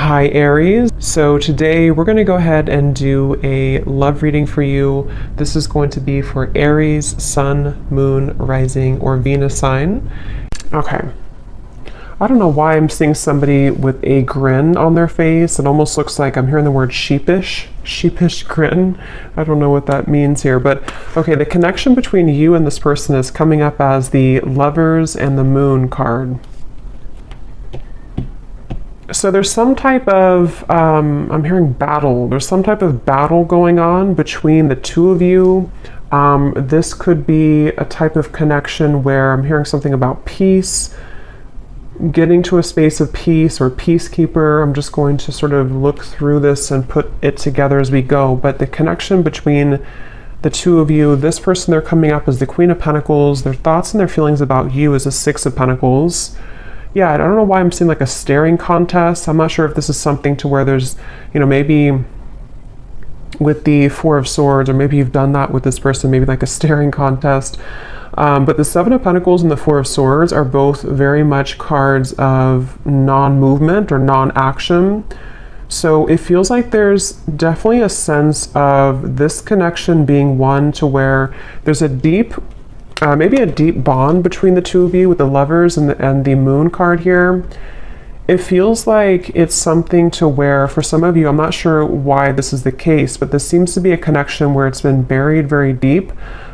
Hi Aries. So today we're going to go ahead and do a love reading for you. This is going to be for Aries, Sun, Moon, Rising, or Venus sign. Okay. I don't know why I'm seeing somebody with a grin on their face. It almost looks like I'm hearing the word sheepish grin. I don't know what that means here, but okay, the connection between you and this person is coming up as the Lovers and the Moon card. So there's some type of, I'm hearing battle. There's some type of battle going on between the two of you. This could be a type of connection where I'm hearing something about peace, getting to a space of peace or peacekeeper. I'm just going to sort of look through this and put it together as we go. But the connection between the two of you, this person, they're coming up as the Queen of Pentacles. Their thoughts and their feelings about you is the Six of Pentacles. Yeah, I don't know why I'm seeing like a staring contest. I'm not sure if this is something to where there's, maybe with the Four of Swords, or maybe you've done that with this person, maybe like a staring contest. But the Seven of Pentacles and the Four of Swords are both very much cards of non-movement or non-action. So it feels like there's definitely a sense of this connection being one to where there's a deep maybe a deep bond between the two of you with the Lovers and the Moon card here. It feels like it's something to where, for some of you, I'm not sure why this is the case, but this seems to be a connection where it's been buried very deeply.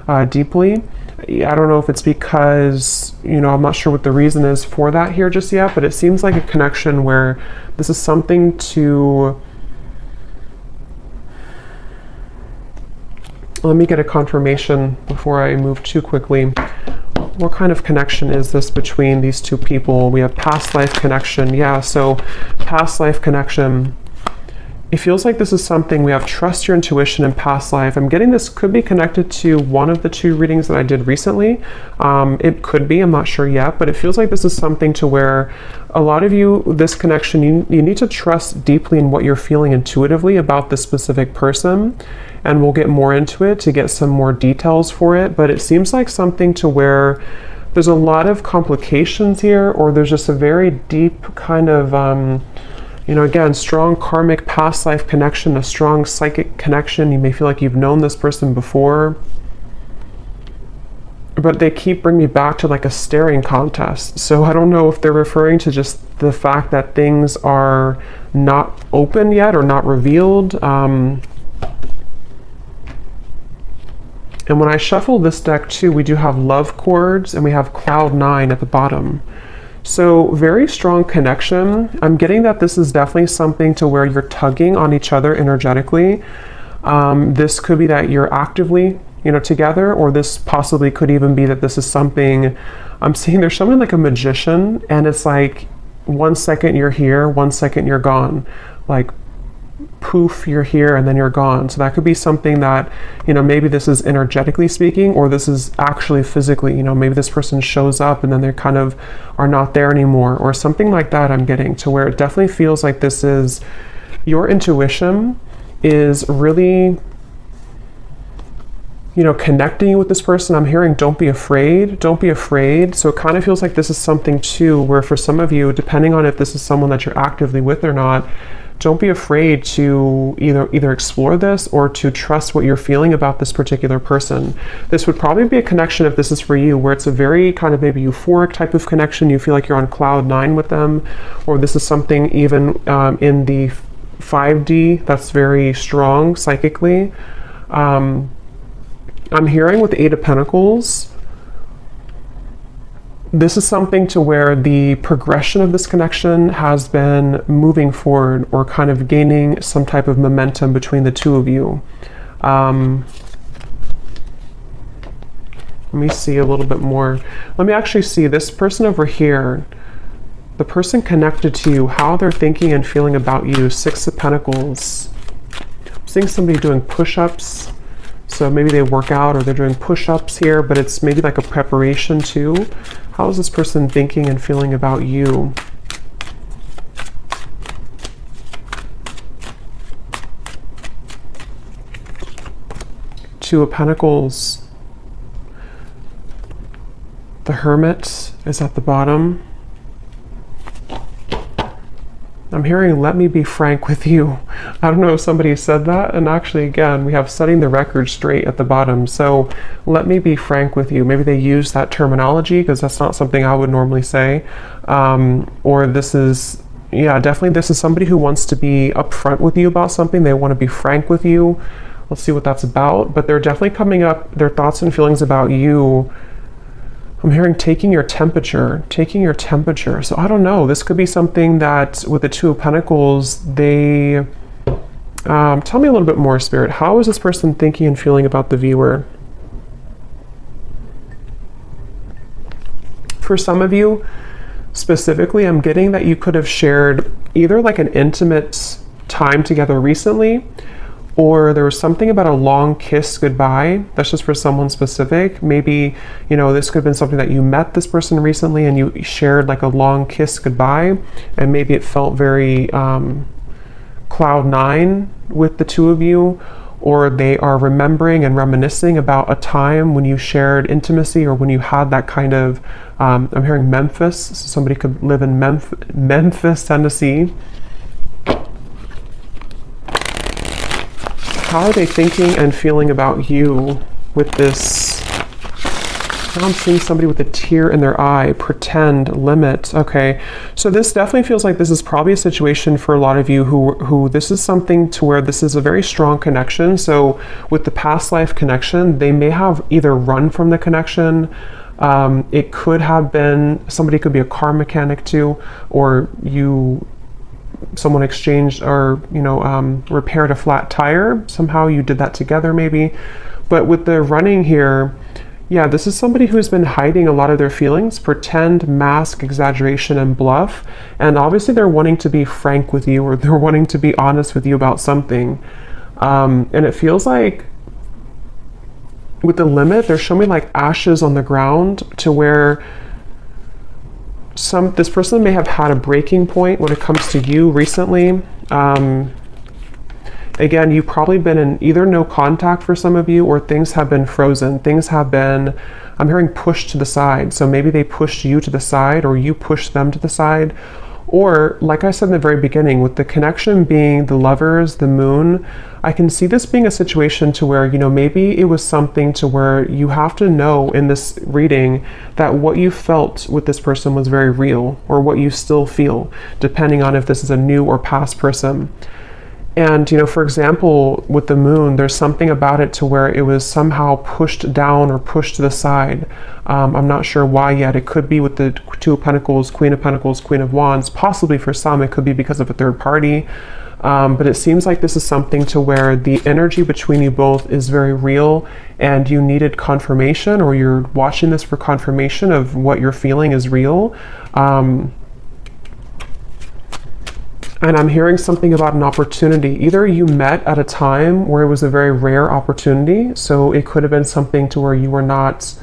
I don't know if it's because, I'm not sure what the reason is for that here just yet, but it seems like a connection where this is something to... Let me get a confirmation before I move too quickly. What kind of connection is this between these two people? We have past life connection. Yeah, so past life connection. It feels like this is something we have trust your intuition in past life. I'm getting this could be connected to one of the two readings that I did recently. It could be, I'm not sure yet, but it feels like this is something to where a lot of you, this connection, you need to trust deeply in what you're feeling intuitively about this specific person. And we'll get more into it to get some more details for it. But it seems like something to where there's a lot of complications here, or there's just a very deep kind of, again, strong karmic past life connection, a strong psychic connection. You may feel like you've known this person before. But they keep bringing me back to like a staring contest. So I don't know if they're referring to just the fact that things are not open yet or not revealed. And when I shuffle this deck too, we do have love chords and we have cloud 9 at the bottom. So very strong connection. I'm getting that this is definitely something to where you're tugging on each other energetically. This could be that you're actively, together, or this possibly could even be that this is something, I'm seeing there's something like a magician, and it's like 1 second you're here, 1 second you're gone. Like poof, you're here and then you're gone. So that could be something that, maybe this is energetically speaking, or this is actually physically, maybe this person shows up and then they kind of are not there anymore, or something like that. I'm getting to where it definitely feels like this is your intuition is really, connecting you with this person. I'm hearing don't be afraid. So it kind of feels like this is something too where for some of you, depending on if this is someone that you're actively with or not, don't be afraid to either explore this or to trust what you're feeling about this particular person. This would probably be a connection, if this is for you, where it's a very kind of maybe euphoric type of connection. You feel like you're on cloud 9 with them, or this is something even in the 5D that's very strong psychically. I'm hearing with the Eight of Pentacles, this is something to where the progression of this connection has been moving forward or kind of gaining some type of momentum between the two of you. Let me see a little bit more. Let me actually see this person over here, the person connected to you, how they're thinking and feeling about you. Six of Pentacles. I'm seeing somebody doing push-ups. So maybe they work out or they're doing push-ups here, but it's maybe like a preparation too. How is this person thinking and feeling about you? Two of Pentacles. The Hermit is at the bottom. I'm hearing, let me be frank with you. I don't know if somebody said that. And actually, again, we have setting the record straight at the bottom. So let me be frank with you. Maybe they use that terminology because that's not something I would normally say. Or this is, yeah, definitely this is somebody who wants to be upfront with you about something. They want to be frank with you. Let's see what that's about. But they're definitely coming up, their thoughts and feelings about you. I'm hearing taking your temperature. So I don't know. This could be something that with the Two of Pentacles, they... tell me a little bit more, Spirit. How is this person thinking and feeling about the viewer? For some of you, specifically, I'm getting that you could have shared either like an intimate time together recently, or there was something about a long kiss goodbye. That's just for someone specific. Maybe, you know, this could have been something that you met this person recently and you shared like a long kiss goodbye, and maybe it felt very cloud nine with the two of you, or they are remembering and reminiscing about a time when you shared intimacy or when you had that kind of, I'm hearing Memphis, so somebody could live in Memphis, Tennessee. How are they thinking and feeling about you with this? Now I'm seeing somebody with a tear in their eye, pretend, limit. Okay, so this definitely feels like this is probably a situation for a lot of you who this is something to where this is a very strong connection. So with the past life connection, they may have either run from the connection. It could have been, somebody could be a car mechanic too, or someone exchanged or, you know, repaired a flat tire. Somehow you did that together maybe. But with the running here, yeah, this is somebody who's been hiding a lot of their feelings, pretend, mask, exaggeration, and bluff. And obviously they're wanting to be frank with you, or they're wanting to be honest with you about something. And it feels like with the limit, they're showing me like ashes on the ground, to where this person may have had a breaking point when it comes to you recently. Again, you've probably been in either no contact for some of you, or things have been frozen. Things have been, I'm hearing, pushed to the side. So maybe they pushed you to the side, or you pushed them to the side. Or, like I said in the very beginning, with the connection being the Lovers, the Moon, I can see this being a situation to where, you know, maybe it was something to where you have to know in this reading that what you felt with this person was very real, or what you still feel, depending on if this is a new or past person. And, you know, for example, with the Moon, there's something about it to where it was somehow pushed down or pushed to the side. I'm not sure why yet. It could be with the Two of Pentacles, Queen of Wands. Possibly for some, it could be because of a third party. But it seems like this is something to where the energy between you both is very real, and you needed confirmation, or you're watching this for confirmation of what you're feeling is real. And I'm hearing something about an opportunity. Either you met at a time where it was a very rare opportunity. So it could have been something to where you were not,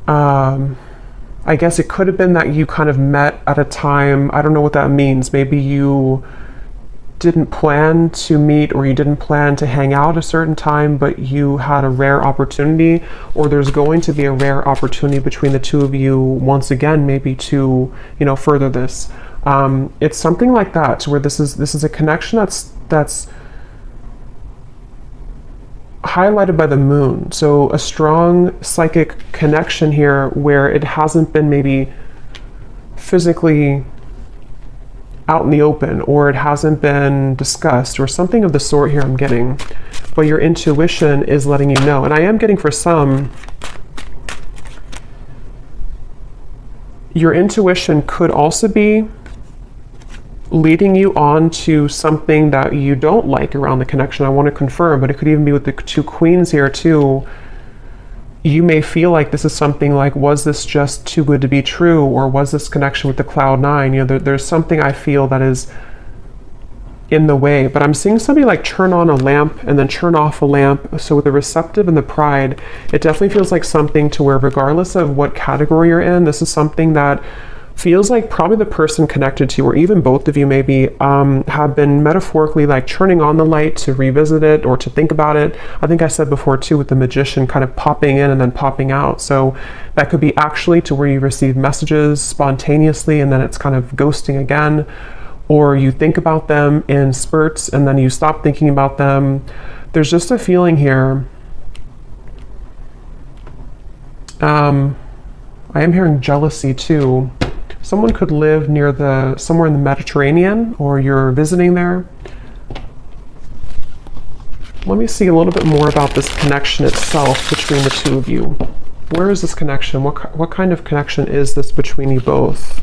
I guess it could have been that you kind of met at a time, I don't know what that means. Maybe you didn't plan to meet, or you didn't plan to hang out a certain time, but you had a rare opportunity, or there's going to be a rare opportunity between the two of you once again, maybe to, you know, further this. It's something like that, to where this is a connection that's highlighted by the Moon. So a strong psychic connection here, where it hasn't been maybe physically out in the open, or it hasn't been discussed, or something of the sort here I'm getting, but your intuition is letting you know. And I am getting, for some, your intuition could also be leading you on to something that you don't like around the connection. I want to confirm, but it could even be with the two queens here too. You may feel like this is something like, was this just too good to be true? Or was this connection with the Cloud Nine? You know, there's something I feel that is in the way, but I'm seeing somebody like turn on a lamp and then turn off a lamp. So with the Receptive and the Pride, it definitely feels like something to where, regardless of what category you're in, this is something that feels like probably the person connected to, or even both of you maybe, have been metaphorically like turning on the light to revisit it or to think about it. I think I said before too, with the Magician kind of popping in and then popping out. So that could be actually to where you receive messages spontaneously and then it's kind of ghosting again. or you think about them in spurts and then you stop thinking about them. There's just a feeling here. I am hearing jealousy too. Someone could live near somewhere in the Mediterranean, or you're visiting there. Let me see a little bit more about this connection itself between the two of you. Where is this connection? What kind of connection is this between you both?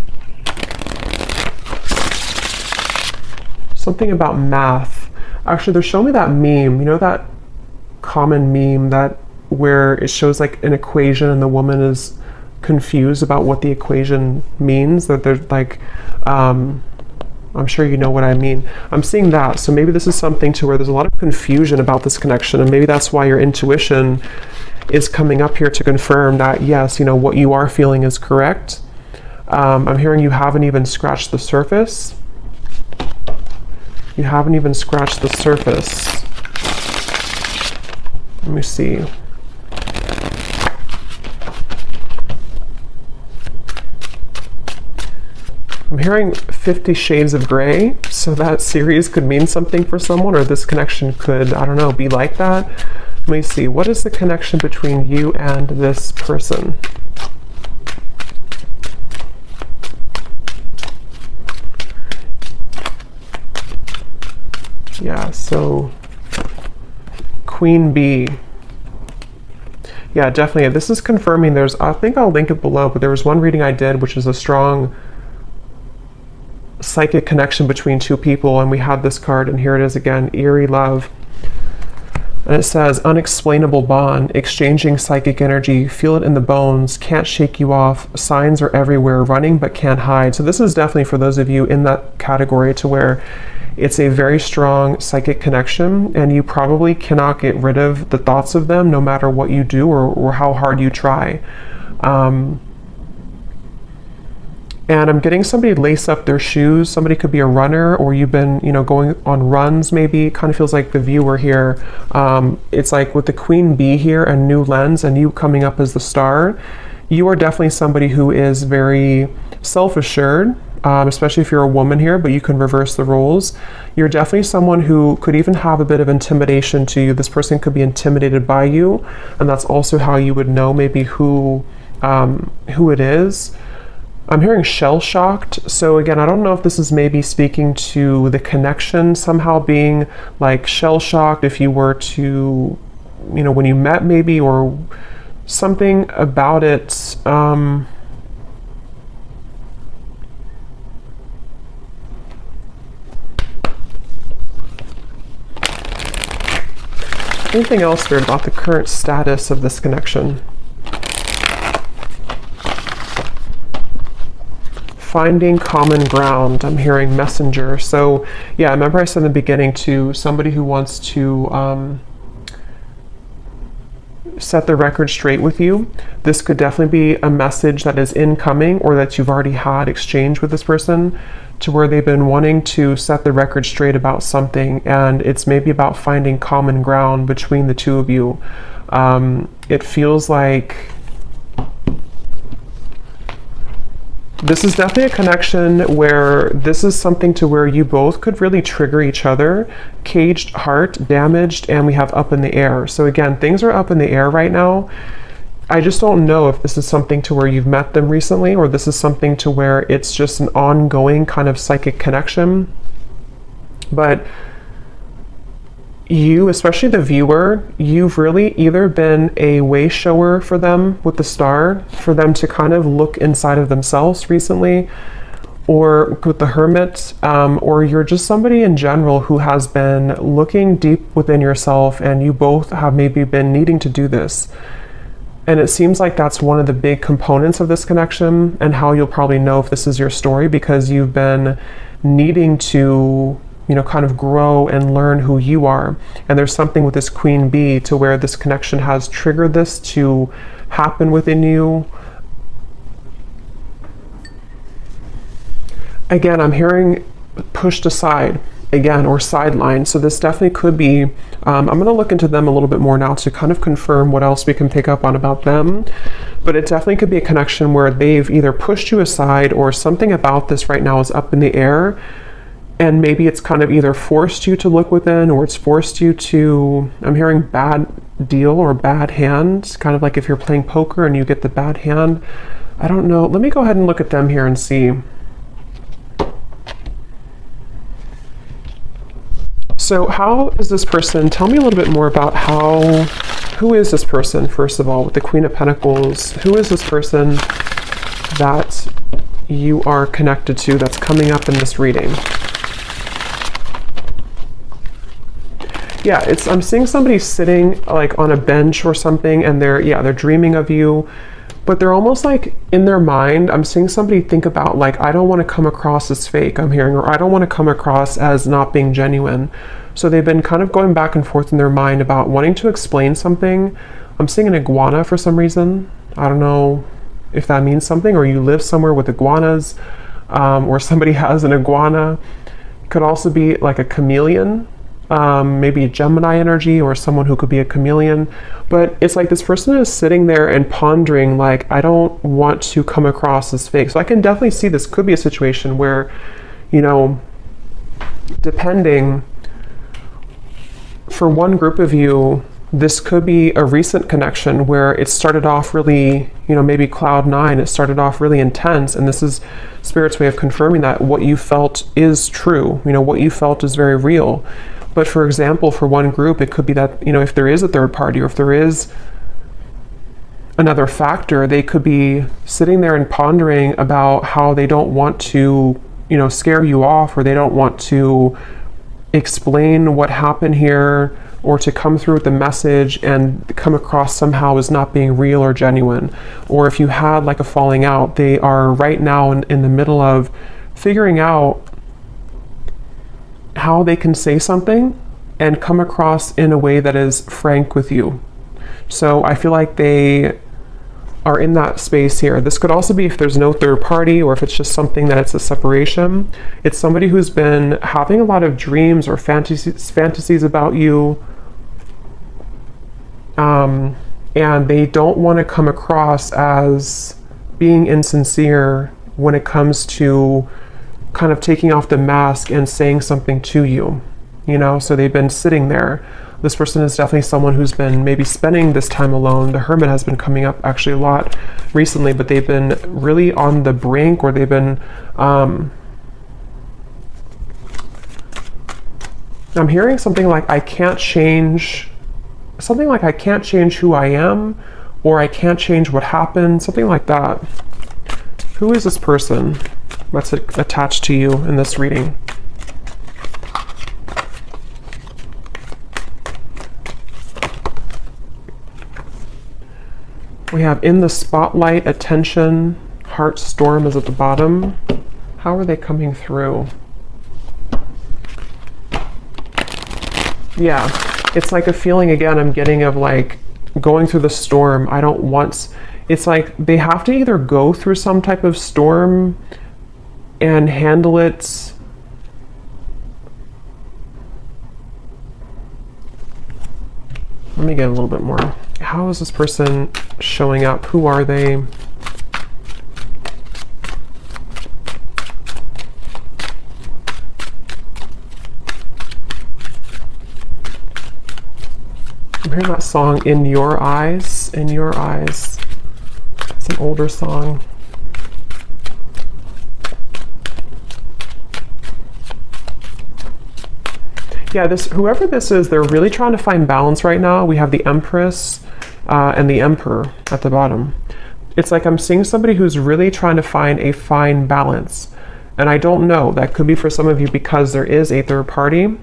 Something about math. Actually, they're showing me that meme. You know that common meme where it shows like an equation and the woman is confused about what the equation means? That they're like, I'm sure you know what I mean. I'm seeing that. So maybe this is something to where there's a lot of confusion about this connection, and maybe that's why your intuition is coming up here to confirm that, yes, you know, what you are feeling is correct. I'm hearing you haven't even scratched the surface. You haven't even scratched the surface. Let me see. I'm hearing 50 Shades of Grey, so that series could mean something for someone, or this connection could, I don't know, be like that. Let me see, what is the connection between you and this person? Yeah, so Queen Bee. Yeah, definitely. This is confirming I think I'll link it below, but there was one reading I did which is a strong psychic connection between two people, and we had this card, and here it is again, Aries Love. And it says, unexplainable bond, exchanging psychic energy, feel it in the bones, can't shake you off, signs are everywhere, running but can't hide. So this is definitely for those of you in that category to where it's a very strong psychic connection, and you probably cannot get rid of the thoughts of them no matter what you do or how hard you try. And I'm getting somebody lace up their shoes. Somebody could be a runner, or you've been, you know, going on runs maybe. It kind of feels like the viewer here. It's like with the Queen Bee here and New Lens and you coming up as the star, you are definitely somebody who is very self-assured, especially if you're a woman here, but you can reverse the roles. You're definitely someone who could even have a bit of intimidation to you. This person could be intimidated by you, and that's also how you would know maybe who it is. I'm hearing shell-shocked. So again, I don't know if this is maybe speaking to the connection somehow being like shell-shocked if you were to, you know, when you met maybe, or something about it. Anything else weird about the current status of this connection? Finding common ground. I'm hearing messenger. So yeah, remember I said in the beginning to somebody who wants to set the record straight with you. This could definitely be a message that is incoming, or that you've already had exchange with this person, to where they've been wanting to set the record straight about something, and it's maybe about finding common ground between the two of you. It feels like this is definitely a connection where this is something to where you both could really trigger each other. Caged heart, damaged, and we have up in the air. So again, things are up in the air right now. I just don't know if this is something to where you've met them recently, or this is something to where it's just an ongoing kind of psychic connection. But you, especially the viewer, you've really either been a way shower for them with the star, for them to kind of look inside of themselves recently, or with the Hermit, or you're just somebody in general who has been looking deep within yourself, and you both have maybe been needing to do this. And it seems like that's one of the big components of this connection, and how you'll probably know if this is your story, because you've been needing to, you know, kind of grow and learn who you are. And there's something with this Queen Bee to where this connection has triggered this to happen within you. Again, I'm hearing pushed aside again, or sidelined. So this definitely could be, I'm going to look into them a little bit more now to kind of confirm what else we can pick up on about them. But it definitely could be a connection where they've either pushed you aside, or something about this right now is up in the air. And maybe it's kind of either forced you to look within, or it's forced you to, I'm hearing bad deal or bad hand, kind of like if you're playing poker and you get the bad hand. I don't know. Let me go ahead and look at them here and see. So how is this person, tell me a little bit more about who is this person, first of all, with the Queen of Pentacles? Who is this person that you are connected to that's coming up in this reading? Yeah, I'm seeing somebody sitting like on a bench or something, and they're dreaming of you, but they're almost like in their mind, I'm seeing somebody think about like, I don't want to come across as fake, I'm hearing, or I don't want to come across as not being genuine. So they've been kind of going back and forth in their mind about wanting to explain something. I'm seeing an iguana for some reason. I don't know if that means something, or you live somewhere with iguanas, or somebody has an iguana. Could also be like a chameleon. Maybe a Gemini energy, or someone who could be a chameleon. But it's like this person is sitting there and pondering like, I don't want to come across as fake. So I can definitely see this could be a situation where, you know, depending, for one group of you, this could be a recent connection where it started off really, you know, maybe cloud nine, it started off really intense, and this is Spirit's way of confirming that what you felt is true, you know, what you felt is very real. But for example, for one group, it could be that, you know, if there is a third party, or if there is another factor, they could be sitting there and pondering about how they don't want to, you know, scare you off, or they don't want to explain what happened here, or to come through with the message and come across somehow as not being real or genuine. Or if you had like a falling out, they are right now in the middle of figuring out how they can say something and come across in a way that is frank with you. So I feel like they are in that space here. This could also be if there's no third party, or if it's just something that it's a separation. It's somebody who's been having a lot of dreams or fantasies about you, and they don't want to come across as being insincere when it comes to kind of taking off the mask and saying something to you, you know. So they've been sitting there. This person is definitely someone who's been maybe spending this time alone. The Hermit has been coming up actually a lot recently, but they've been really on the brink, or they've been, I'm hearing something like, I can't change who I am, or I can't change what happened, something like that. Who is this person that's attached to you in this reading? We have in the spotlight, attention, heart storm is at the bottom. How are they coming through? Yeah, it's like a feeling again I'm getting of like going through the storm. I don't want, it's like they have to either go through some type of storm and handle it. Let me get a little bit more. How is this person showing up? Who are they? I'm hearing that song, In Your Eyes, In Your Eyes. It's an older song. Yeah, whoever this is, they're really trying to find balance right now. We have the Empress and the Emperor at the bottom. It's like I'm seeing somebody who's really trying to find a fine balance. And I don't know, that could be for some of you because there is a third party.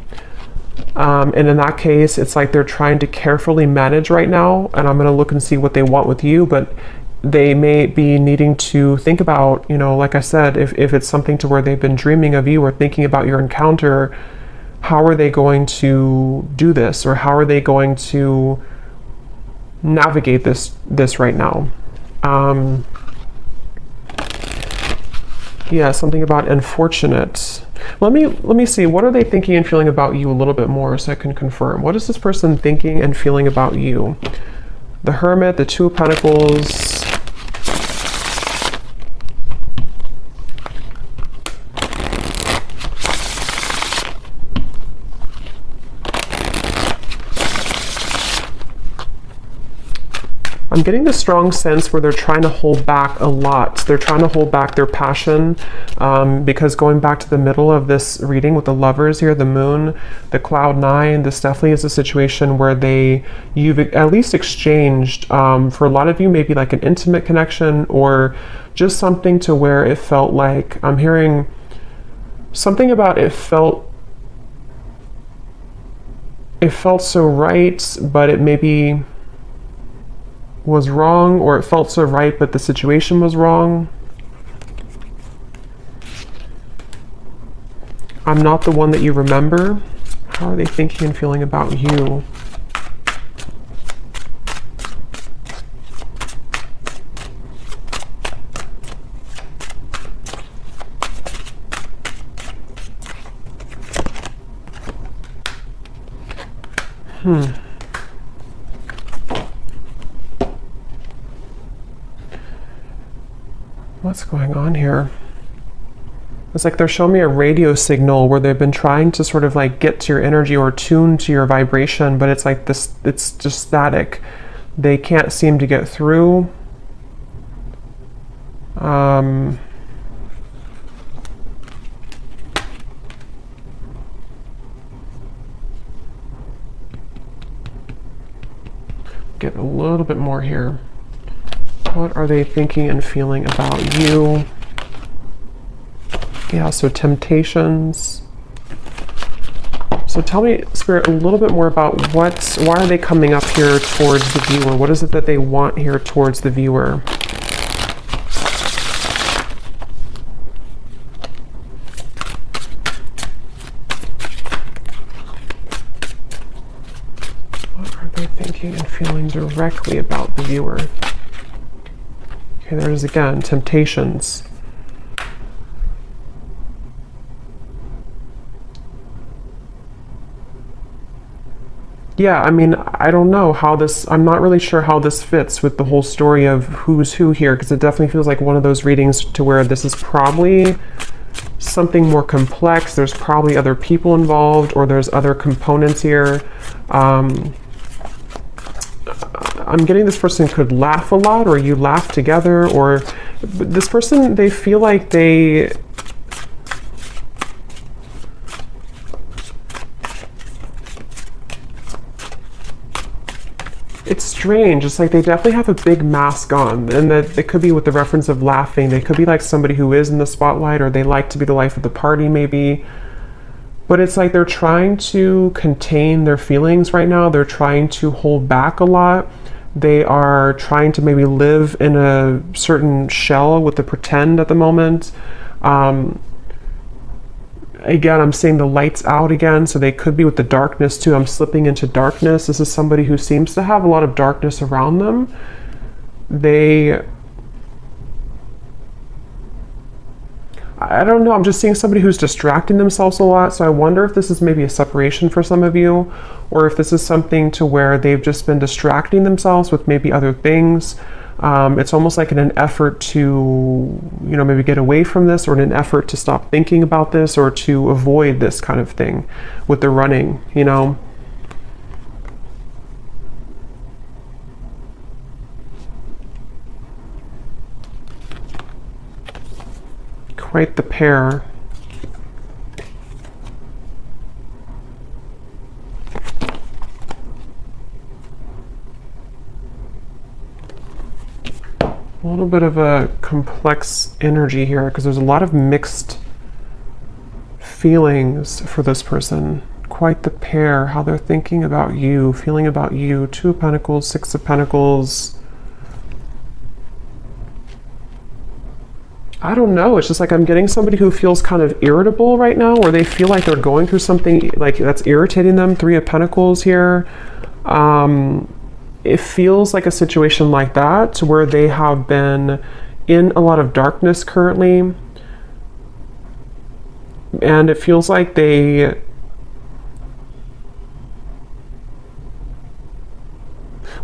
And in that case, it's like they're trying to carefully manage right now. And I'm going to look and see what they want with you. But they may be needing to think about, you know, like I said, if it's something to where they've been dreaming of you or thinking about your encounter, how are they going to do this, or how are they going to navigate this right now? Yeah, something about unfortunate. Let me see, what are they thinking and feeling about you a little bit more so I can confirm. What is this person thinking and feeling about you? The Hermit, the Two of Pentacles. I'm getting the strong sense where they're trying to hold back a lot. They're trying to hold back their passion, because going back to the middle of this reading with the lovers here, the moon, the cloud 9, this definitely is a situation where you've at least exchanged, for a lot of you, maybe like an intimate connection, or just something to where it felt like, I'm hearing something about it felt so right, but it maybe was wrong, or it felt so right, but the situation was wrong. I'm not the one that you remember. How are they thinking and feeling about you? What's going on here? It's like they're showing me a radio signal where they've been trying to sort of like get to your energy or tune to your vibration, but it's like this, it's just static. They can't seem to get through. Get a little bit more here. What are they thinking and feeling about you? Yeah, so temptations. So tell me, Spirit, a little bit more about why are they coming up here towards the viewer? What is it that they want here towards the viewer? And feeling directly about the viewer. Okay, there's again temptations. Yeah, I mean, I don't know how this, I'm not really sure how this fits with the whole story of who's who here, because it definitely feels like one of those readings to where this is probably something more complex. There's probably other people involved, or there's other components here. I'm getting this person could laugh a lot, or you laugh together, or this person, they feel like it's strange. It's like they definitely have a big mask on, and that it could be with the reference of laughing. They could be like somebody who is in the spotlight, or they like to be the life of the party maybe. But it's like they're trying to contain their feelings right now. They're trying to hold back a lot. They are trying to maybe live in a certain shell with the pretend at the moment. Again, I'm seeing the lights out again, so they could be with the darkness too. I'm slipping into darkness. This is somebody who seems to have a lot of darkness around them. I don't know, I'm just seeing somebody who's distracting themselves a lot, so I wonder if this is maybe a separation for some of you, or if this is something to where they've just been distracting themselves with maybe other things. It's almost like in an effort to, you know, maybe get away from this, or in an effort to stop thinking about this, or to avoid this kind of thing with the running, you know. Quite the pair. A little bit of a complex energy here, because there's a lot of mixed feelings for this person. Quite the pair, how they're thinking about you, feeling about you. 2 of Pentacles, 6 of Pentacles. I don't know, it's just like I'm getting somebody who feels kind of irritable right now, or they feel like they're going through something like that's irritating them. 3 of Pentacles here. It feels like a situation like that, where they have been in a lot of darkness currently. And it feels like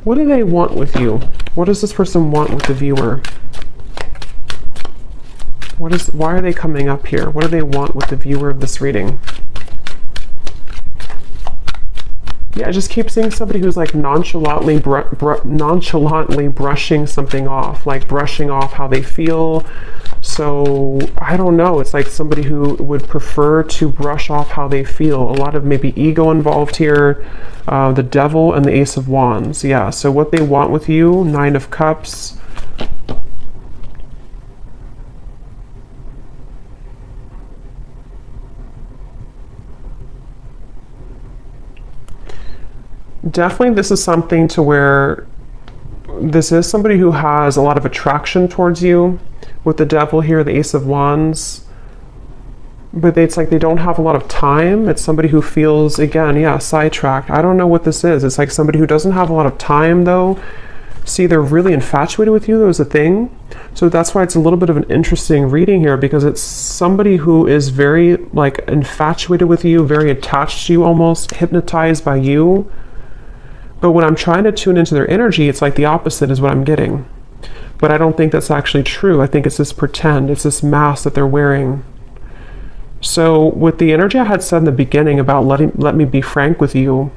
what do they want with you? What does this person want with the viewer? Why are they coming up here? What do they want with the viewer of this reading? Yeah, I just keep seeing somebody who's like nonchalantly brushing something off, like brushing off how they feel. So I don't know, it's like somebody who would prefer to brush off how they feel. A lot of maybe ego involved here. The Devil and the Ace of Wands. Yeah, so what they want with you, Nine of Cups. Definitely this is something to where this is somebody who has a lot of attraction towards you. With the Devil here, the Ace of Wands. But it's like they don't have a lot of time. It's somebody who feels, again, yeah, sidetracked. I don't know what this is. It's like somebody who doesn't have a lot of time, though. See, they're really infatuated with you. There was a thing. So that's why it's a little bit of an interesting reading here, because it's somebody who is very, like, infatuated with you, very attached to you, almost hypnotized by you. But when I'm trying to tune into their energy, it's like the opposite is what I'm getting. But I don't think that's actually true. I think it's this pretend. It's this mask that they're wearing. So with the energy I had said in the beginning about let me be frank with you,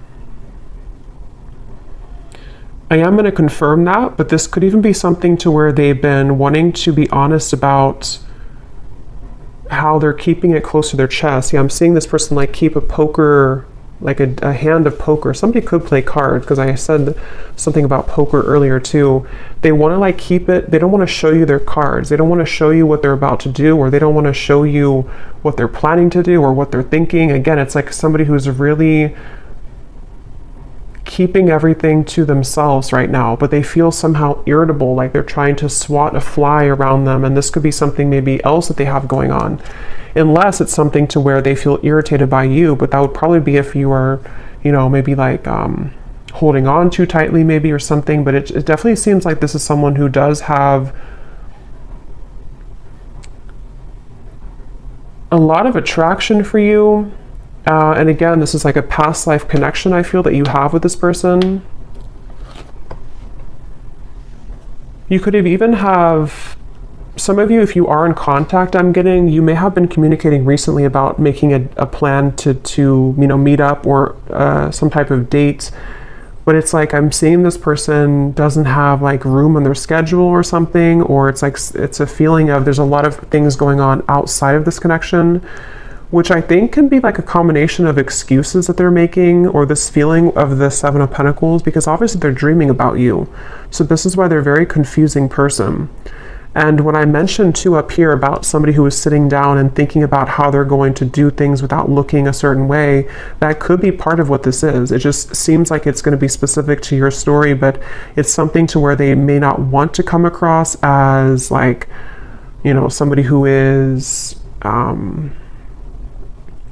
I am going to confirm that, but this could even be something to where they've been wanting to be honest about how they're keeping it close to their chest. Yeah, I'm seeing this person like keep a poker, like a hand of poker. Somebody could play cards, because I said something about poker earlier too. They want to like keep it, they don't want to show you their cards. They don't want to show you what they're about to do, or they don't want to show you what they're planning to do or what they're thinking. Again, it's like somebody who's really keeping everything to themselves right now, but they feel somehow irritable, like they're trying to swat a fly around them. And this could be something maybe else that they have going on. Unless it's something to where they feel irritated by you, but that would probably be if you are, you know, maybe like holding on too tightly maybe or something. But it definitely seems like this is someone who does have a lot of attraction for you. And again, this is like a past life connection I feel that you have with this person. You could have even have, some of you, if you are in contact, I'm getting, you may have been communicating recently about making a plan to you know, meet up or some type of date. But it's like I'm seeing this person doesn't have like room on their schedule or something, or it's like it's a feeling of there's a lot of things going on outside of this connection, which I think can be like a combination of excuses that they're making, or this feeling of the Seven of Pentacles, because obviously they're dreaming about you. So this is why they're a very confusing person. And when I mentioned too up here about somebody who is sitting down and thinking about how they're going to do things without looking a certain way, that could be part of what this is. It just seems like it's going to be specific to your story, but it's something to where they may not want to come across as like, you know, somebody who is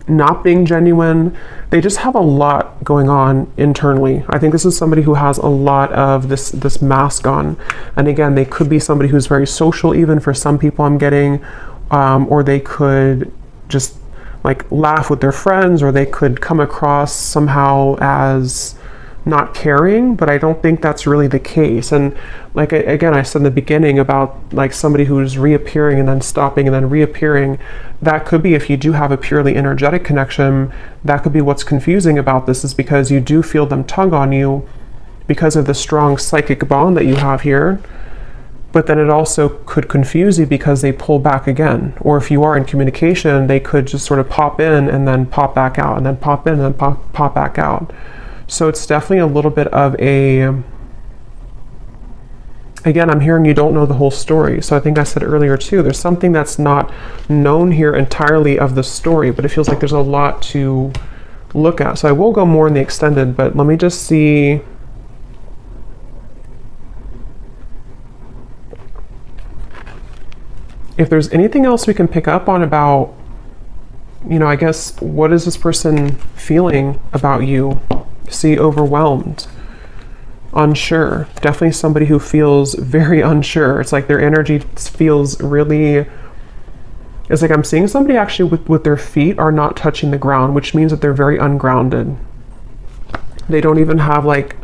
not being genuine. They just have a lot going on internally. I think this is somebody who has a lot of this mask on. And again, they could be somebody who's very social, even for some people I'm getting, or they could just like laugh with their friends, or they could come across somehow as not caring, but I don't think that's really the case. And like, again, I said in the beginning about like somebody who's reappearing and then stopping and then reappearing. That could be, if you do have a purely energetic connection, that could be what's confusing about this, is because you do feel them tug on you because of the strong psychic bond that you have here. But then it also could confuse you because they pull back again. Or if you are in communication, they could just sort of pop in and then pop back out, and then pop in and then pop back out. So it's definitely a little bit of a, again, I'm hearing you don't know the whole story. So I think I said earlier too, there's something that's not known here entirely of the story, but it feels like there's a lot to look at. So I will go more in the extended, but let me just see. If there's anything else we can pick up on about, you know, I guess, what is this person feeling about you? See, overwhelmed, unsure. Definitely somebody who feels very unsure. It's like their energy feels really, it's like I'm seeing somebody actually with their feet are not touching the ground, which means that they're very ungrounded. They don't even have like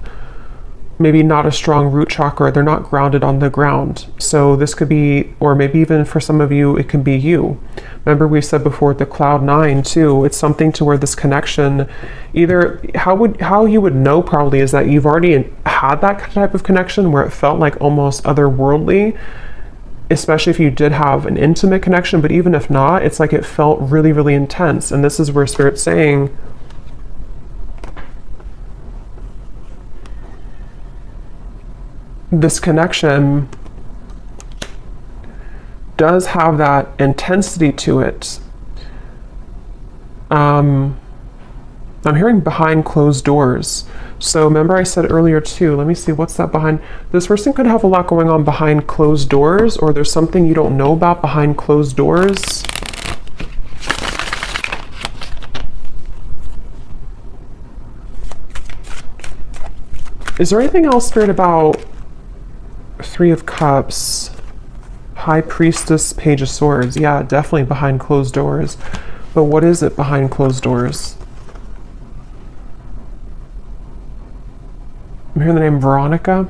maybe not a strong root chakra. They're not grounded on the ground. So this could be, or maybe even for some of you, it can be you. Remember we said before the cloud 9 too, it's something to where this connection, either how you would know probably is that you've already had that type of connection where it felt like almost otherworldly, especially if you did have an intimate connection, but even if not, it's like it felt really, really intense. And this is where Spirit's saying, this connection does have that intensity to it. I'm hearing behind closed doors. So remember I said earlier too, let me see, what's that behind? This person could have a lot going on behind closed doors, or there's something you don't know about behind closed doors. Is there anything else, Spirit, about Three of Cups, High Priestess, Page of Swords? Yeah, definitely behind closed doors. But what is it behind closed doors? I'm hearing the name Veronica.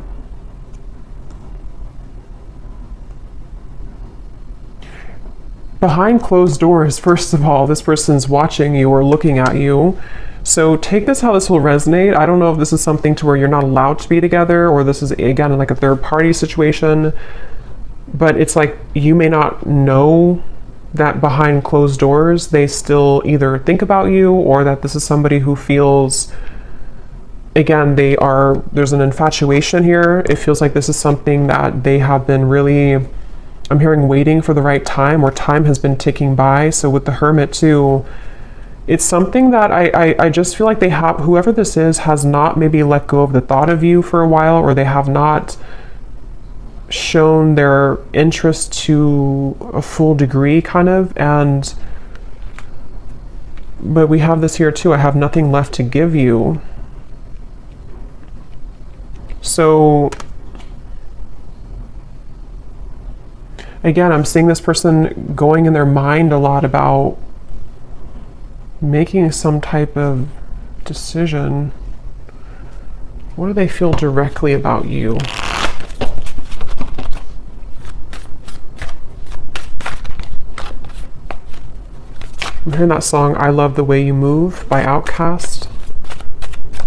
Behind closed doors, first of all, this person's watching you or looking at you. So take this how this will resonate. I don't know if this is something to where you're not allowed to be together, or this is, again, like a third party situation. But it's like you may not know that behind closed doors, they still either think about you, or that this is somebody who feels, again, there's an infatuation here. It feels like this is something that they have been really, I'm hearing, waiting for the right time, or time has been ticking by. So with the Hermit too, it's something that I just feel like they have, whoever this is has not maybe let go of the thought of you for a while, or they have not shown their interest to a full degree, kind of. But we have this here too, I have nothing left to give you. So again, I'm seeing this person going in their mind a lot about making some type of decision. What do they feel directly about you? I'm hearing that song, I Love the Way You Move by Outkast.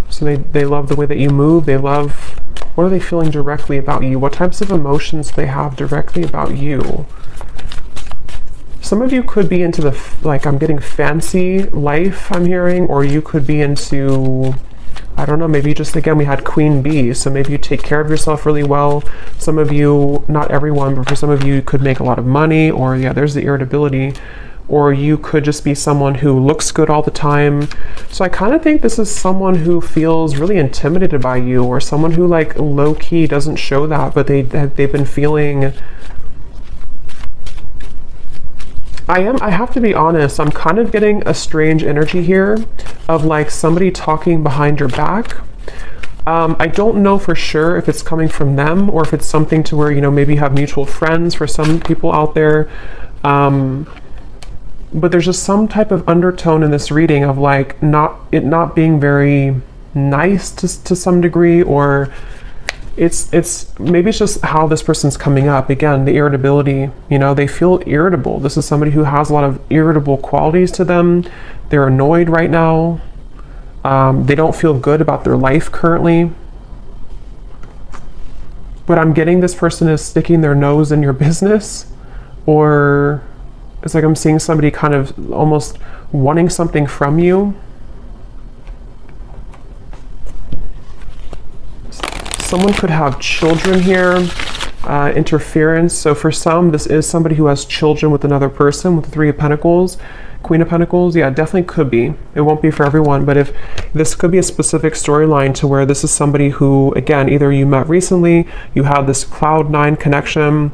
So they love the way that you move. They love, what are they feeling directly about you? What types of emotions do they have directly about you? Some of you could be into the, like, I'm getting fancy life, I'm hearing, or you could be into, I don't know, maybe just, again, we had Queen Bee, so maybe you take care of yourself really well. Some of you, not everyone, but for some of you, you could make a lot of money, or yeah, there's the irritability. Or you could just be someone who looks good all the time. So I kind of think this is someone who feels really intimidated by you, or someone who, like, low-key doesn't show that, but they've been feeling, I have to be honest, I'm kind of getting a strange energy here of like somebody talking behind your back. I don't know for sure if it's coming from them, or if it's something to where, you know, maybe you have mutual friends for some people out there. But there's just some type of undertone in this reading of like not being very nice to some degree, or it's maybe it's just how this person's coming up. Again, the irritability, you know, they feel irritable. This is somebody who has a lot of irritable qualities to them. They're annoyed right now. They don't feel good about their life currently. But I'm getting this person is sticking their nose in your business, or it's like I'm seeing somebody kind of almost wanting something from you. Someone could have children here, interference. So for some, this is somebody who has children with another person, with the Three of Pentacles, Queen of Pentacles. Yeah, it definitely could be. It won't be for everyone, but if this could be a specific storyline to where this is somebody who, again, either you met recently, you have this Cloud 9 connection.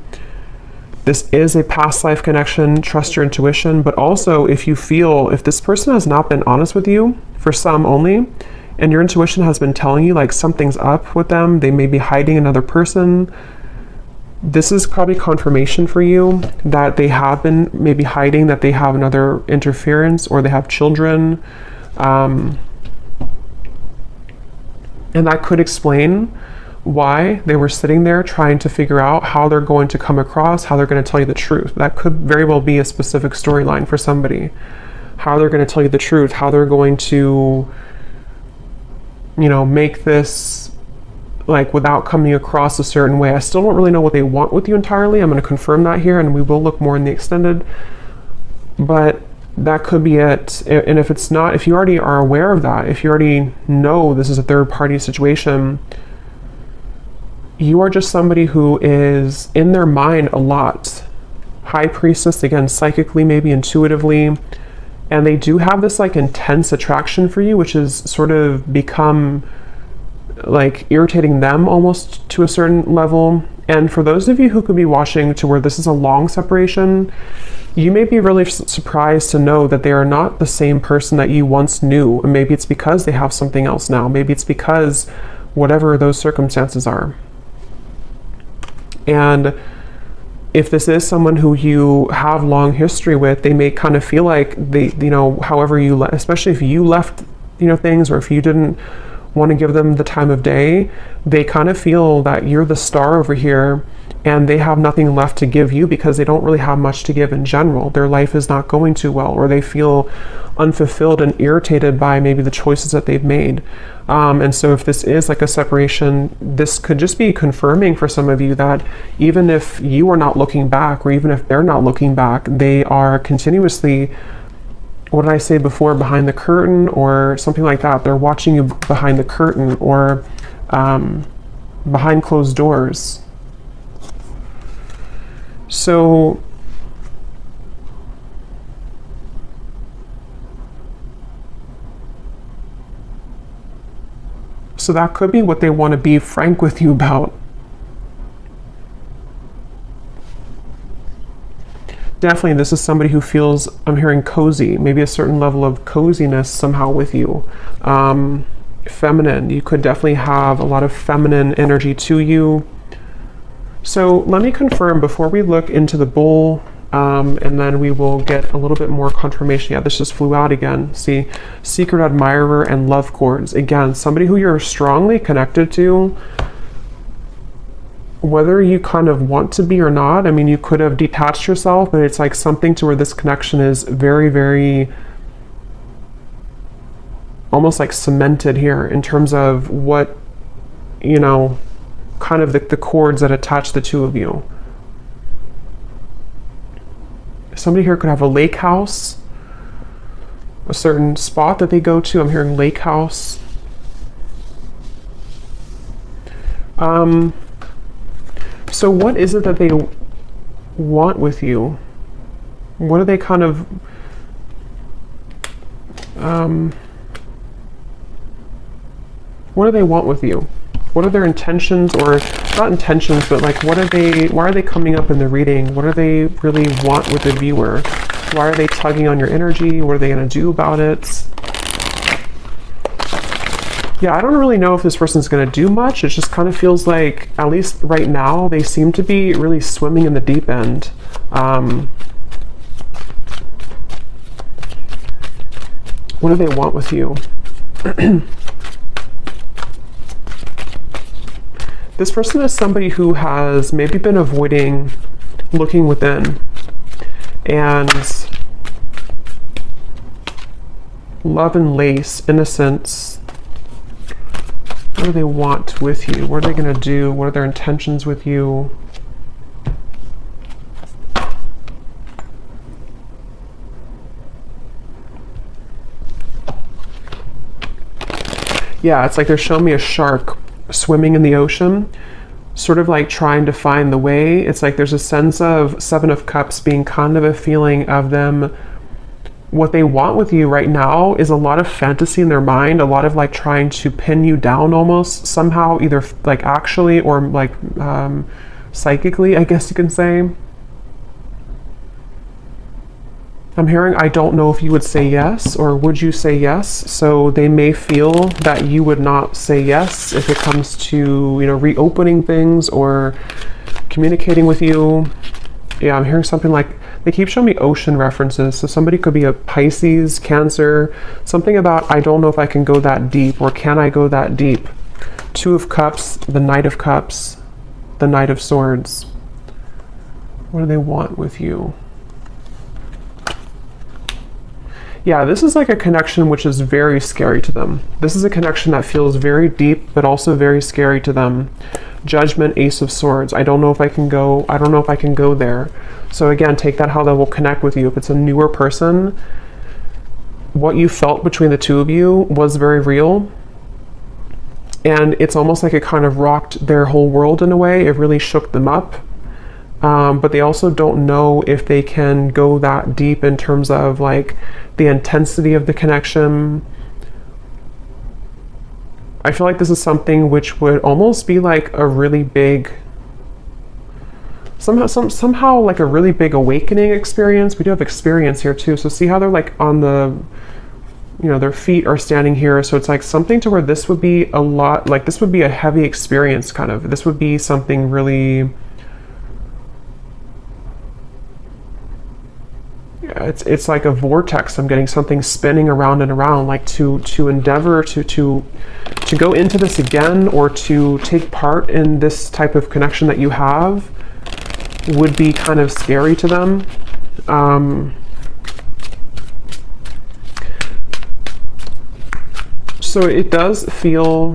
This is a past life connection. Trust your intuition. But also, if you feel, if this person has not been honest with you, for some only, and your intuition has been telling you like something's up with them, they may be hiding another person, this is probably confirmation for you that they have been maybe hiding, that they have another interference, or they have children. And that could explain why they were sitting there trying to figure out how they're going to come across, how they're going to tell you the truth. That could very well be a specific storyline for somebody. How they're going to tell you the truth, how they're going to, you know, make this like without coming across a certain way. I still don't really know what they want with you entirely. I'm going to confirm that here, and we will look more in the extended. But that could be it. And if it's not, if you already are aware of that, if you already know this is a third party situation, you are just somebody who is in their mind a lot. High priestess, again, psychically, maybe intuitively. And they do have this like intense attraction for you, which has sort of become like irritating them almost to a certain level. And for those of you who could be watching to where this is a long separation, you may be really surprised to know that they are not the same person that you once knew. And maybe it's because they have something else now. Maybe it's because whatever those circumstances are. And if this is someone who you have long history with, they may kind of feel like they, you know, however you, especially if you left, you know, things, or if you didn't want to give them the time of day, they kind of feel that you're the star over here and they have nothing left to give you because they don't really have much to give in general. Their life is not going too well, or they feel unfulfilled and irritated by maybe the choices that they've made. And so if this is like a separation, this could just be confirming for some of you that even if you are not looking back, or even if they're not looking back, they are continuously, what did I say before, behind the curtain or something like that. They're watching you behind the curtain, or behind closed doors. So that could be what they want to be frank with you about. Definitely, this is somebody who feels, I'm hearing cozy, maybe a certain level of coziness somehow with you. Feminine, you could definitely have a lot of feminine energy to you. So let me confirm before we look into the bull, and then we will get a little bit more confirmation. Yeah, this just flew out again. See, secret admirer and love cords. Again, somebody who you're strongly connected to, whether you kind of want to be or not. I mean, you could have detached yourself, but it's like something to where this connection is very, very almost like cemented here in terms of what, you know, kind of the cords that attach the two of you. Somebody here could have a lake house, a certain spot that they go to. I'm hearing lake house. So what is it that they want with you? What are they kind of, what do they want with you? What are their intentions, or not intentions, but like what are they, why are they coming up in the reading? What do they really want with the viewer? Why are they tugging on your energy? What are they going to do about it? Yeah, I don't really know if this person's going to do much. It just kind of feels like, at least right now, they seem to be really swimming in the deep end. What do they want with you? This person is somebody who has maybe been avoiding looking within, and love and lace, innocence. What do they want with you? What are they going to do? What are their intentions with you? Yeah, it's like they're showing me a shark swimming in the ocean, sort of like trying to find the way. It's like there's a sense of Seven of Cups being kind of a feeling of them. What they want with you right now is a lot of fantasy in their mind, a lot of like trying to pin you down almost somehow, either like actually or like psychically, I guess you can say. I'm hearing, I don't know if you would say yes, or would you say yes? So they may feel that you would not say yes if it comes to, you know, reopening things or communicating with you. Yeah, I'm hearing something like, they keep showing me ocean references. So somebody could be a Pisces, Cancer, something about, I don't know if I can go that deep, or can I go that deep Two of Cups, the Knight of Cups, the Knight of Swords. What do they want with you? Yeah, this is like a connection which is very scary to them. This is a connection that feels very deep, but also very scary to them. Judgment, Ace of Swords. I don't know if I can go there. So again, take that how that will connect with you. If it's a newer person, what you felt between the two of you was very real. And it's almost like it kind of rocked their whole world in a way. It really shook them up. But they also don't know if they can go that deep in terms of like the intensity of the connection. I feel like this is something which would almost be like a really big, somehow like a really big awakening experience. We do have experience here too. So see how they're like on the, you know, their feet are standing here. So it's like something to where this would be a lot, like this would be a heavy experience kind of. This would be something really, it's like a vortex. I'm getting something spinning around and around, like to endeavor to go into this again, or to take part in this type of connection that you have would be kind of scary to them. So it does feel,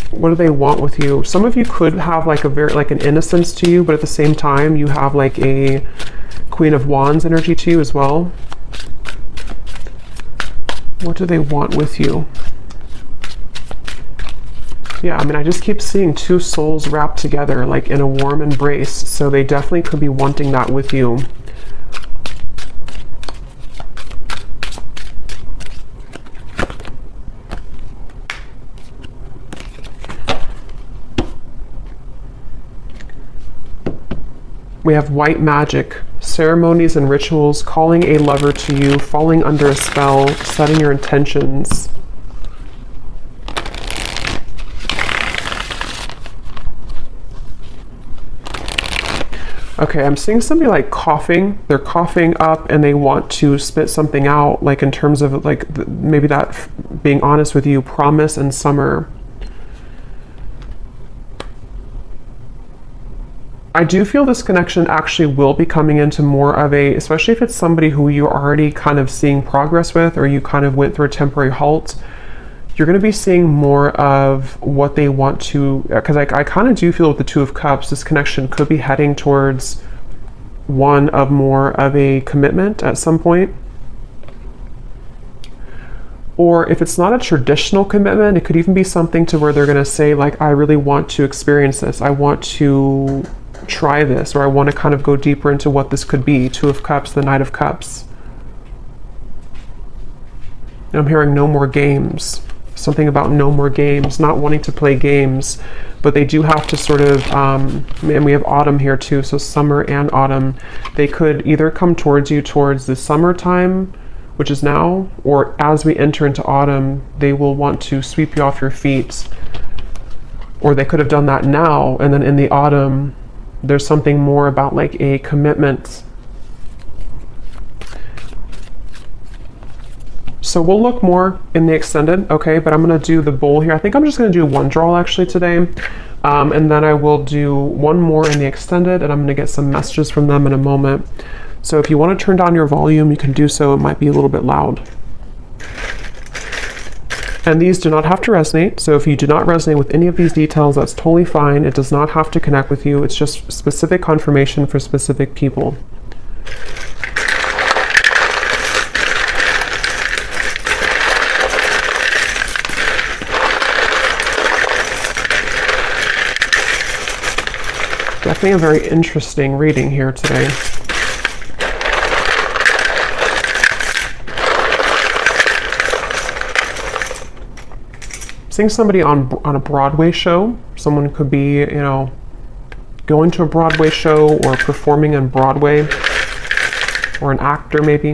what do they want with you? Some of you could have like a very, like an innocence to you, but at the same time you have like a Queen of Wands energy to you as well. What do they want with you? Yeah, I mean, I just keep seeing two souls wrapped together, like in a warm embrace. So they definitely could be wanting that with you. We have white magic, ceremonies and rituals, calling a lover to you, falling under a spell, setting your intentions. Okay, I'm seeing somebody like coughing. They're coughing up and they want to spit something out, like in terms of like maybe that, being honest with you, promise and summer. I do feel this connection actually will be coming into more of a, especially if it's somebody who you're already kind of seeing progress with, or you kind of went through a temporary halt, you're going to be seeing more of what they want to, because I kind of do feel with the Two of Cups, this connection could be heading towards one of more of a commitment at some point. Or if it's not a traditional commitment, it could even be something to where they're going to say like, I really want to experience this. I want to try this, or I want to kind of go deeper into what this could be. Two of Cups, the Knight of Cups. And I'm hearing no more games. Something about no more games, not wanting to play games, but they do have to sort of, and we have autumn here too, so summer and autumn. They could either come towards you towards the summertime, which is now, or as we enter into autumn, they will want to sweep you off your feet. Or they could have done that now, and then in the autumn, there's something more about like a commitment. So we'll look more in the extended, okay? But I'm gonna do the bowl here. I think I'm just gonna do one draw actually today. And then I will do one more in the extended, and I'm gonna get some messages from them in a moment. So if you wanna turn down your volume, you can do so. It might be a little bit loud. And these do not have to resonate. So if you do not resonate with any of these details, that's totally fine. It does not have to connect with you. It's just specific confirmation for specific people. Definitely a very interesting reading here today. Seeing somebody on a Broadway show. Someone could be, you know, going to a Broadway show or performing on Broadway, or an actor maybe.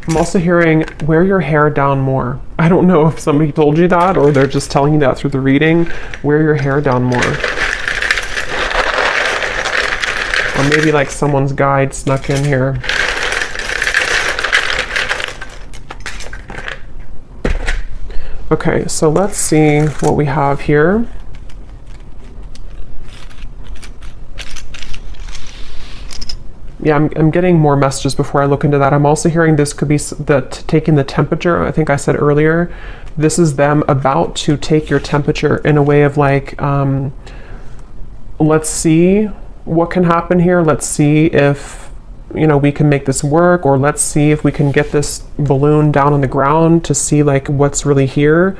I'm also hearing wear your hair down more. I don't know if somebody told you that, or they're just telling you that through the reading. Wear your hair down more. Or maybe like someone's guide snuck in here. Okay, so let's see what we have here. Yeah, I'm getting more messages before I look into that. I'm also hearing this could be taking the temperature. I think I said earlier, this is them about to take your temperature in a way of like, let's see what can happen here. Let's see if, you know, we can make this work, or let's see if we can get this balloon down on the ground to see like what's really here.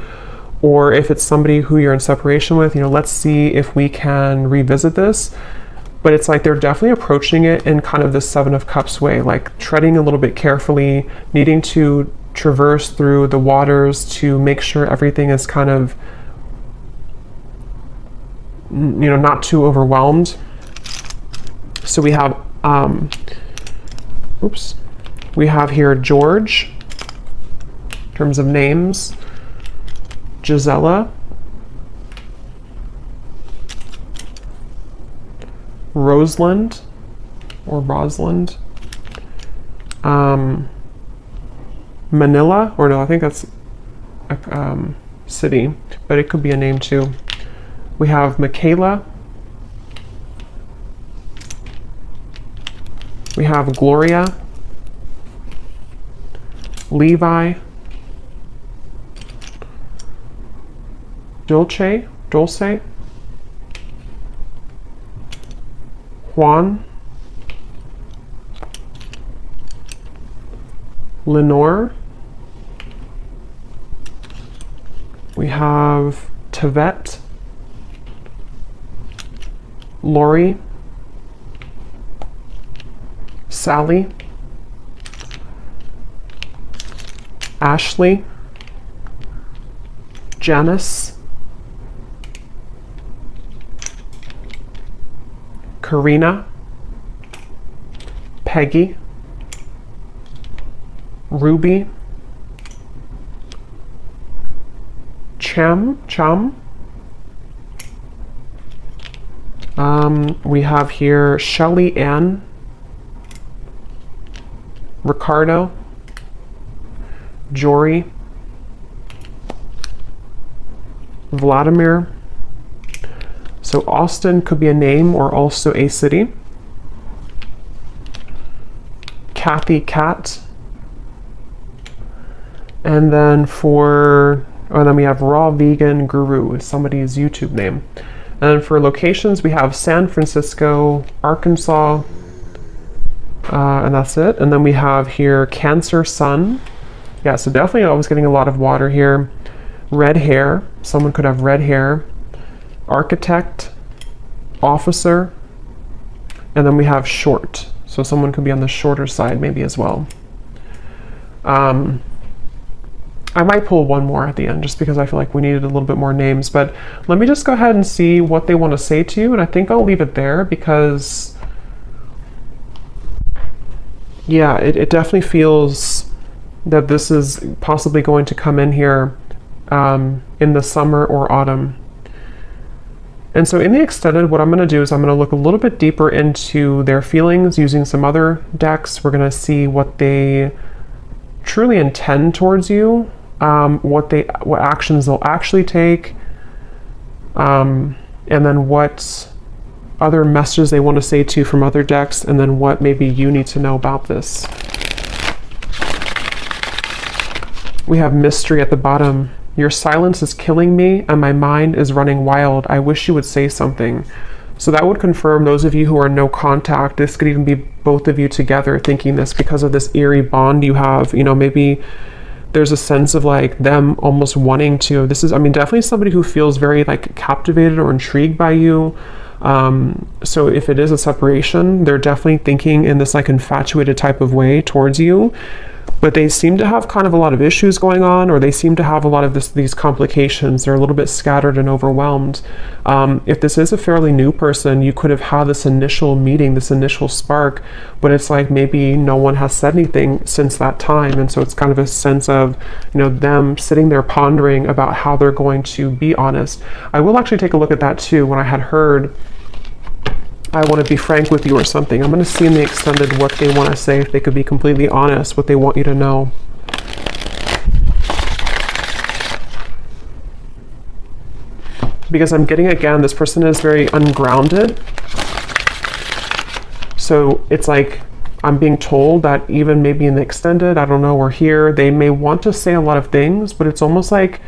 Or if it's somebody who you're in separation with, you know, let's see if we can revisit this. But it's like they're definitely approaching it in kind of the Seven of Cups way, like treading a little bit carefully, needing to traverse through the waters to make sure everything is kind of, you know, not too overwhelmed. So we have, we have here George, in terms of names, Gisela, Rosalind, or Rosalind, Manila, or no, I think that's a city, but it could be a name too. We have Michaela, we have Gloria, Levi, Dulce, Juan, Lenore, we have Tevet, Lori, Sally, Ashley, Janice, Karina, Peggy, Ruby, Chum. We have here Shelly Ann, Ricardo, Jory, Vladimir. So Austin could be a name or also a city. Kathy, Cat. And then then we have Raw Vegan Guru, is somebody's YouTube name. And then for locations, we have San Francisco, Arkansas, and that's it. And then we have here Cancer Sun. Yeah, so definitely I was getting a lot of water here. Red hair, someone could have red hair. Architect, officer, and then we have short. So someone could be on the shorter side maybe as well. I might pull one more at the end just because I feel like we needed a little bit more names, but let me just go ahead and see what they want to say to you, and I think I'll leave it there because, yeah, it definitely feels that this is possibly going to come in here in the summer or autumn. And so in the extended, what I'm going to do is I'm going to look a little bit deeper into their feelings using some other decks. We're going to see what they truly intend towards you, what actions they'll actually take, and then what other messages they want to say to you from other decks, and then what maybe you need to know about this. We have mystery at the bottom. Your silence is killing me and my mind is running wild. I wish you would say something. So that would confirm those of you who are no contact. This could even be both of you together thinking this because of this eerie bond you have. You know, maybe there's a sense of like them almost wanting to. This is, I mean, definitely somebody who feels very like captivated or intrigued by you. So if it is a separation, they're definitely thinking in this like infatuated type of way towards you. But they seem to have kind of a lot of issues going on, or they seem to have a lot of these complications. They're a little bit scattered and overwhelmed. If this is a fairly new person, you could have had this initial meeting, this initial spark, but it's like maybe no one has said anything since that time. And so it's kind of a sense of, you know, them sitting there pondering about how they're going to be honest. I will actually take a look at that too. When I had heard I want to be frank with you or something. I'm going to see in the extended what they want to say, if they could be completely honest, what they want you to know. Because I'm getting, again, this person is very ungrounded. So it's like I'm being told that even maybe in the extended, I don't know, or here, they may want to say a lot of things, but it's almost like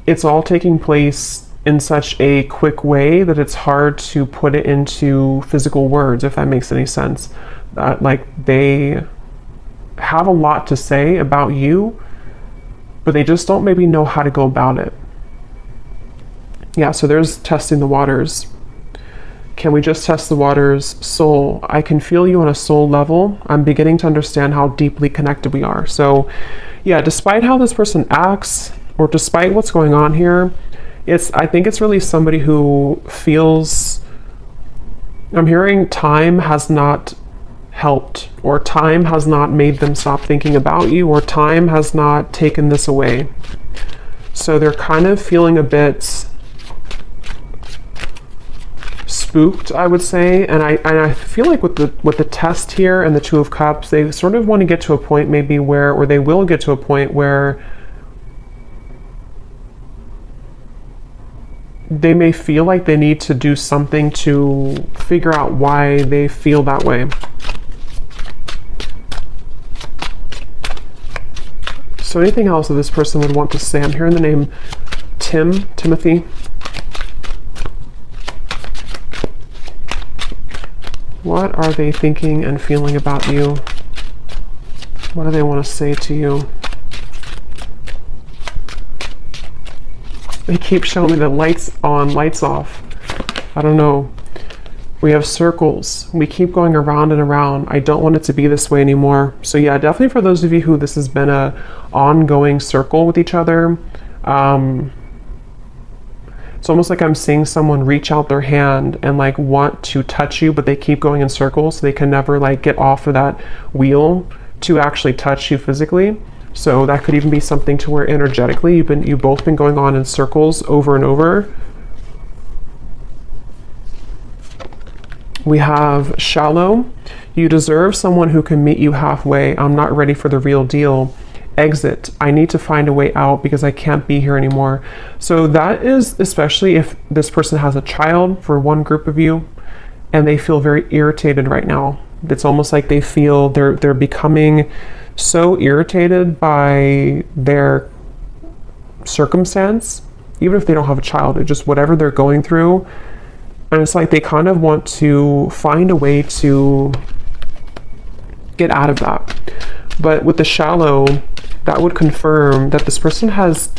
it's all taking place in such a quick way that it's hard to put it into physical words, if that makes any sense. Like they have a lot to say about you, but they just don't maybe know how to go about it. Yeah, so there's testing the waters. Can we just test the waters? Soul. I can feel you on a soul level. I'm beginning to understand how deeply connected we are. So yeah, despite how this person acts, or despite what's going on here, I think it's really somebody who feels, I'm hearing time has not helped, or time has not made them stop thinking about you, or time has not taken this away. So they're kind of feeling a bit spooked, I would say, and I feel like with the test here and the Two of Cups, they sort of want to get to a point maybe where, or they will get to a point where they may feel like they need to do something to figure out why they feel that way. So anything else that this person would want to say? I'm hearing the name Timothy. What are they thinking and feeling about you? What do they want to say to you? They keep showing me the lights on, lights off. I don't know. We have circles. We keep going around and around. I don't want it to be this way anymore. So yeah, definitely for those of you who this has been a ongoing circle with each other, it's almost like I'm seeing someone reach out their hand and like want to touch you, but they keep going in circles, so they can never like get off of that wheel to actually touch you physically. So that could even be something to where energetically you've both been going on in circles over and over. We have shallow. You deserve someone who can meet you halfway. I'm not ready for the real deal. Exit. I need to find a way out because I can't be here anymore. So that is especially if this person has a child, for one group of you, and they feel very irritated right now. It's almost like they feel they're becoming so irritated by their circumstance, even if they don't have a child, it's just whatever they're going through. And it's like they kind of want to find a way to get out of that. But with the shallow, that would confirm that this person has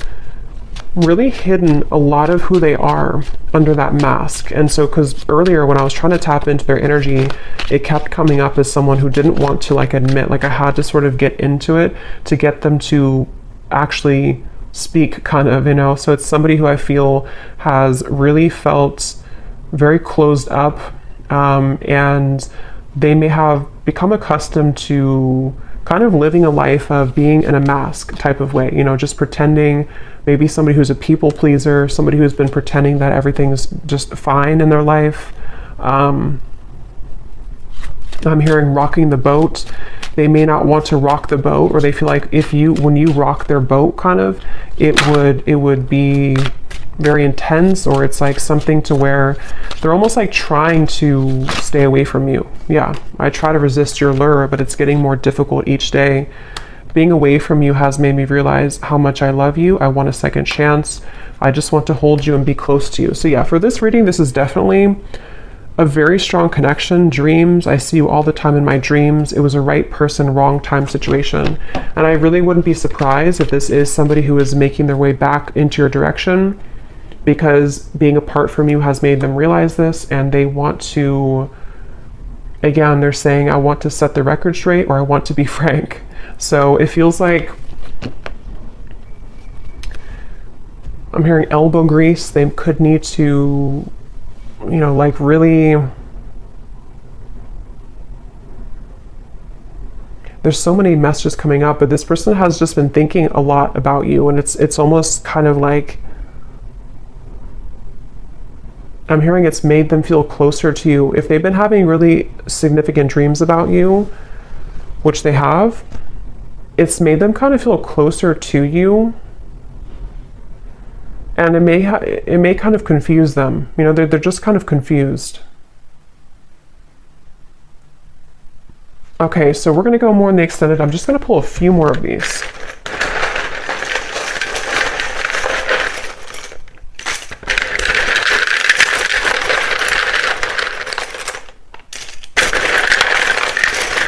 really hidden a lot of who they are under that mask. And so, because earlier when I was trying to tap into their energy, it kept coming up as someone who didn't want to like admit, like I had to sort of get into it to get them to actually speak, kind of, you know. So it's somebody who I feel has really felt very closed up, and they may have become accustomed to kind of living a life of being in a mask type of way, you know, just pretending. Maybe somebody who's a people pleaser, somebody who's been pretending that everything's just fine in their life. I'm hearing rocking the boat. They may not want to rock the boat, or they feel like when you rock their boat, kind of, it would be very intense, or it's like something to where they're almost like trying to stay away from you. Yeah, I try to resist your lure, but it's getting more difficult each day. Being away from you has made me realize how much I love you. I want a second chance. I just want to hold you and be close to you. So yeah, for this reading, this is definitely a very strong connection. Dreams, I see you all the time in my dreams. It was a right person, wrong time situation. And I really wouldn't be surprised if this is somebody who is making their way back into your direction, because being apart from you has made them realize this, and they want to, again, they're saying, I want to set the record straight, or I want to be frank. So it feels like I'm hearing elbow grease. They could need to, you know, like really, there's so many messages coming up, but this person has just been thinking a lot about you, and it's almost kind of like I'm hearing it's made them feel closer to you. If they've been having really significant dreams about you, which they have, it's made them kind of feel closer to you. And it may kind of confuse them. You know, they're just kind of confused. Okay, so we're going to go more in the extended. I'm just going to pull a few more of these.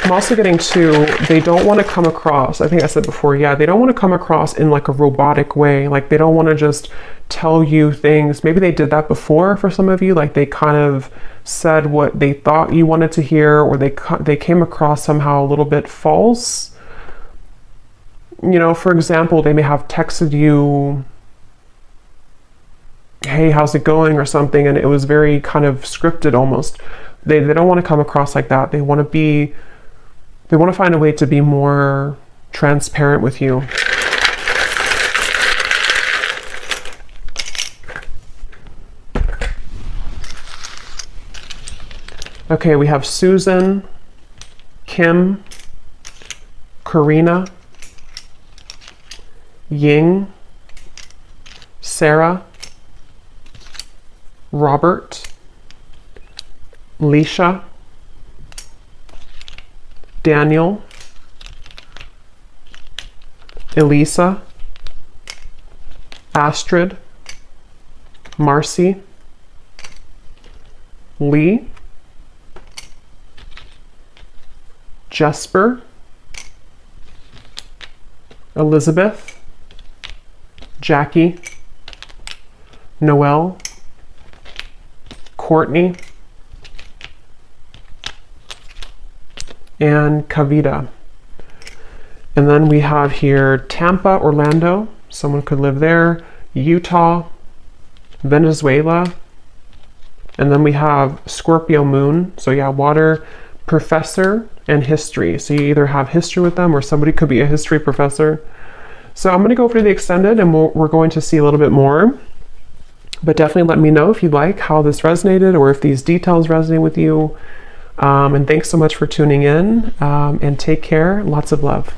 I'm also getting to, they don't want to come across, I think I said before, yeah, they don't want to come across in like a robotic way. Like they don't want to just tell you things. Maybe they did that before for some of you. Like they kind of said what they thought you wanted to hear, or they came across somehow a little bit false. You know, for example, they may have texted you, hey, how's it going, or something, and it was very kind of scripted almost. They don't want to come across like that. They want to find a way to be more transparent with you. Okay, we have Susan, Kim, Karina, Ying, Sarah, Robert, Leisha, Daniel, Elisa, Astrid, Marcy, Lee, Jesper, Elizabeth, Jackie, Noelle, Courtney, and Kavita. And then we have here Tampa, Orlando, someone could live there, Utah, Venezuela, and then we have Scorpio moon, so yeah, water, professor, and history. So you either have history with them or somebody could be a history professor. So I'm going to go over to the extended and we're going to see a little bit more, but definitely let me know if you like how this resonated or if these details resonate with you. And thanks so much for tuning in, and take care. Lots of love.